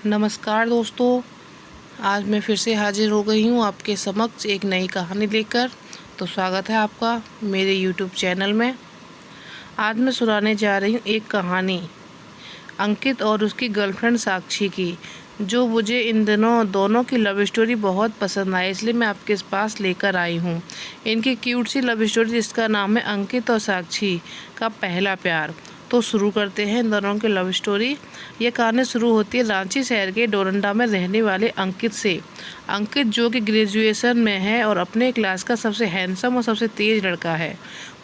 नमस्कार दोस्तों, आज मैं फिर से हाजिर हो गई हूँ आपके समक्ष एक नई कहानी लेकर। तो स्वागत है आपका मेरे YouTube चैनल में। आज मैं सुनाने जा रही हूँ एक कहानी अंकित और उसकी गर्लफ्रेंड साक्षी की, जो मुझे इन दिनों दोनों की लव स्टोरी बहुत पसंद आई, इसलिए मैं आपके पास लेकर आई हूँ इनकी क्यूट सी लव स्टोरी, जिसका नाम है अंकित और साक्षी का पहला प्यार। तो शुरू करते हैं इन दोनों की लव स्टोरी। यह कहानी शुरू होती है रांची शहर के डोरंडा में रहने वाले अंकित से। अंकित जो कि ग्रेजुएशन में है और अपने क्लास का सबसे हैंडसम और सबसे तेज़ लड़का है।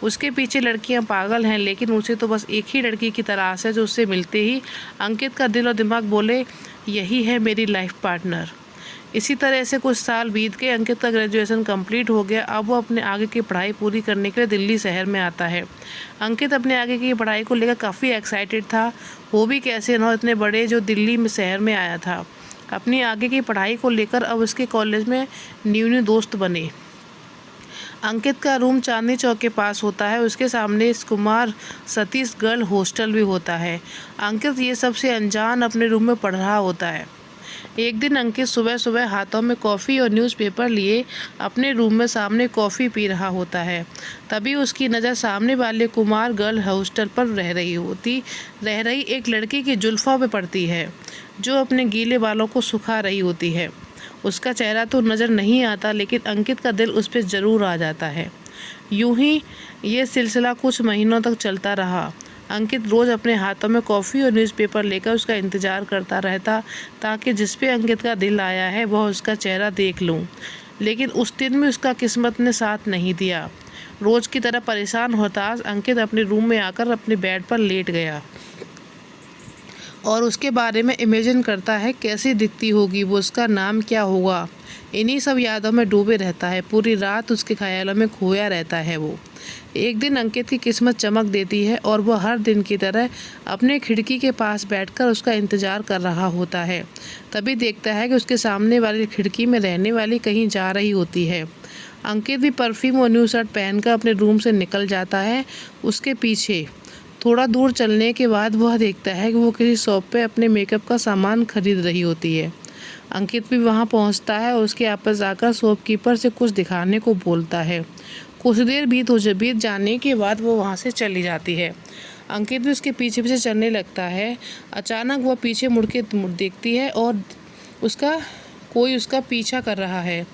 उसके पीछे लड़कियां पागल हैं, लेकिन उसे तो बस एक ही लड़की की तलाश है जो उससे मिलते ही अंकित का दिल और दिमाग बोले, यही है मेरी लाइफ पार्टनर। इसी तरह से कुछ साल बीत गए। अंकित का ग्रेजुएशन कंप्लीट हो गया। अब वो अपने आगे की पढ़ाई पूरी करने के लिए दिल्ली शहर में आता है। अंकित अपने आगे की पढ़ाई को लेकर काफ़ी एक्साइटेड था। वो भी कैसे ना, इतने बड़े जो दिल्ली में शहर में आया था। अपनी आगे की पढ़ाई को लेकर अब उसके कॉलेज में न्यू दोस्त बने। अंकित का रूम चांदनी चौक के पास होता है। उसके सामने कुमार सतीश गर्ल हॉस्टल भी होता है। अंकित ये सबसे अनजान अपने रूम में पढ़ रहा होता है। एक दिन अंकित सुबह सुबह हाथों में कॉफ़ी और न्यूज़पेपर लिए अपने रूम में सामने कॉफ़ी पी रहा होता है। तभी उसकी नज़र सामने वाले कुमार गर्ल हॉस्टल पर रह रही एक लड़की की जुल्फ़ों पे पड़ती है, जो अपने गीले बालों को सुखा रही होती है। उसका चेहरा तो नज़र नहीं आता, लेकिन अंकित का दिल उस पर ज़रूर आ जाता है। यूं ही ये सिलसिला कुछ महीनों तक चलता रहा। अंकित रोज़ अपने हाथों में कॉफ़ी और न्यूज़पेपर लेकर उसका इंतज़ार करता रहता, ताकि जिस पे अंकित का दिल आया है वह उसका चेहरा देख लूं। लेकिन उस दिन भी उसका किस्मत ने साथ नहीं दिया। रोज़ की तरह परेशान हताश अंकित अपने रूम में आकर अपने बेड पर लेट गया और उसके बारे में इमेजिन करता है कैसी दिखती होगी वो, उसका नाम क्या होगा। इन्हीं सब यादों में डूबे रहता है। पूरी रात उसके ख्यालों में खोया रहता है वो। एक दिन अंकित की किस्मत चमक देती है और वह हर दिन की तरह अपने खिड़की के पास बैठकर उसका इंतज़ार कर रहा होता है। तभी देखता है कि उसके सामने वाली खिड़की में रहने वाली कहीं जा रही होती है। अंकित भी परफ्यूम और न्यू शर्ट पहनकर अपने रूम से निकल जाता है। उसके पीछे थोड़ा दूर चलने के बाद वह देखता है कि वो किसी शॉप पे अपने मेकअप का सामान खरीद रही होती है। अंकित भी वहां पहुंचता है और उसके आपस जाकर शॉपकीपर से कुछ दिखाने को बोलता है। कुछ देर बीत जाने के बाद वो वहां से चली जाती है। अंकित भी उसके पीछे पीछे चलने लगता है। अचानक वह पीछे मुड़ के देखती है और कोई उसका पीछा कर रहा है।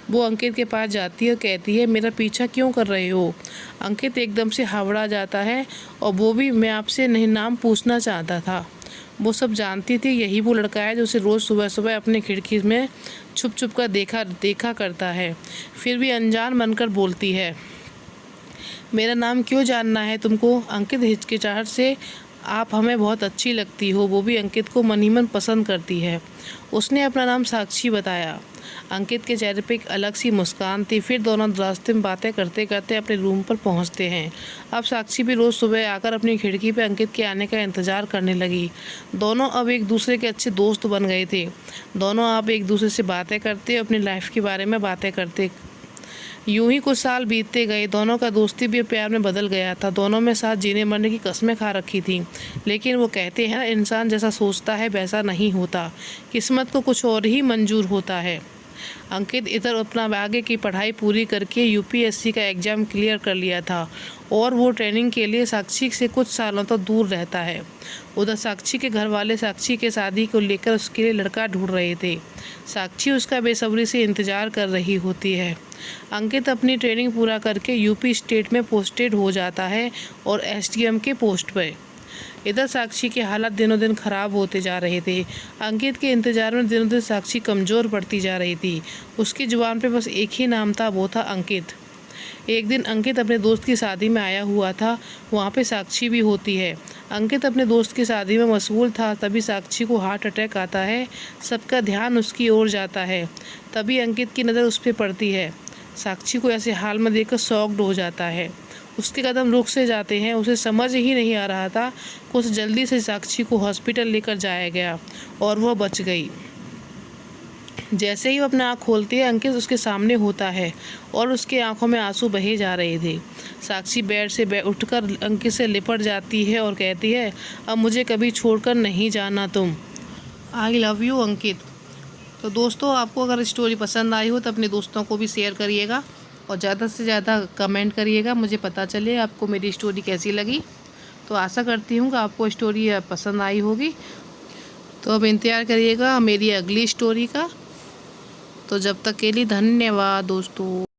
वो अंकित के पास जाती है और कहती है, मेरा पीछा क्यों कर रहे हो? अंकित एकदम से हावड़ा जाता है और वो भी, मैं आपसे नहीं नाम पूछना चाहता था। वो सब जानती थी, यही वो लड़का है जो उसे रोज़ सुबह सुबह अपने खिड़की में छुप छुप कर देखा करता है। फिर भी अनजान बनकर बोलती है, मेरा नाम क्यों जानना है तुमको? अंकित हिचकिचाहट से, आप हमें बहुत अच्छी लगती हो। वो भी अंकित को मन ही मन पसंद करती है। उसने अपना नाम साक्षी बताया। अंकित के चेहरे पे एक अलग सी मुस्कान थी। फिर दोनों रास्ते में बातें करते करते अपने रूम पर पहुंचते हैं। अब साक्षी भी रोज़ सुबह आकर अपनी खिड़की पे अंकित के आने का इंतज़ार करने लगी। दोनों अब एक दूसरे के अच्छे दोस्त बन गए थे। दोनों अब एक दूसरे से बातें करते, अपनी लाइफ के बारे में बातें करते। यूं ही कुछ साल बीतते गए। दोनों का दोस्ती भी प्यार में बदल गया था। दोनों में साथ जीने मरने की कस्में खा रखी थी। लेकिन वो कहते हैं ना, इंसान जैसा सोचता है वैसा नहीं होता, किस्मत को कुछ और ही मंजूर होता है। अंकित इधर अपना आगे की पढ़ाई पूरी करके यूपीएससी का एग्ज़ाम क्लियर कर लिया था और वो ट्रेनिंग के लिए साक्षी से कुछ सालों तक दूर रहता है। उधर साक्षी के घर वाले साक्षी के शादी को लेकर उसके लिए लड़का ढूंढ रहे थे। साक्षी उसका बेसब्री से इंतज़ार कर रही होती है। अंकित अपनी ट्रेनिंग पूरा करके यूपी स्टेट में पोस्टेड हो जाता है और एसडीएम के पोस्ट पर। इधर साक्षी के हालात दिनों दिन खराब होते जा रहे थे। अंकित के इंतजार में दिनों दिन साक्षी कमज़ोर पड़ती जा रही थी। उसकी जुबान पे बस एक ही नाम था, वो था अंकित। एक दिन अंकित अपने दोस्त की शादी में आया हुआ था। वहाँ पे साक्षी भी होती है। अंकित अपने दोस्त की शादी में मशगूल था, तभी साक्षी को हार्ट अटैक आता है। सबका ध्यान उसकी ओर जाता है। तभी अंकित की नज़र उस पर पड़ती है। साक्षी को ऐसे हाल में देखकर शॉक्ड हो जाता है। उसके कदम रुक से जाते हैं। उसे समझ ही नहीं आ रहा था। कुछ जल्दी से साक्षी को हॉस्पिटल लेकर जाया गया और वह बच गई। जैसे ही वो अपना आँख खोलती है, अंकित उसके सामने होता है और उसके आंखों में आंसू बहे जा रहे थे। साक्षी बेड से उठकर अंकित से लिपट जाती है और कहती है, अब मुझे कभी छोड़कर नहीं जाना तुम। आई लव यू अंकित। तो दोस्तों, आपको अगर स्टोरी पसंद आई हो तो अपने दोस्तों को भी शेयर करिएगा और ज़्यादा से ज़्यादा कमेंट करिएगा, मुझे पता चले आपको मेरी स्टोरी कैसी लगी। तो आशा करती हूँ कि आपको स्टोरी पसंद आई होगी। तो अब इंतज़ार करिएगा मेरी अगली स्टोरी का। तो जब तक के लिए धन्यवाद दोस्तों।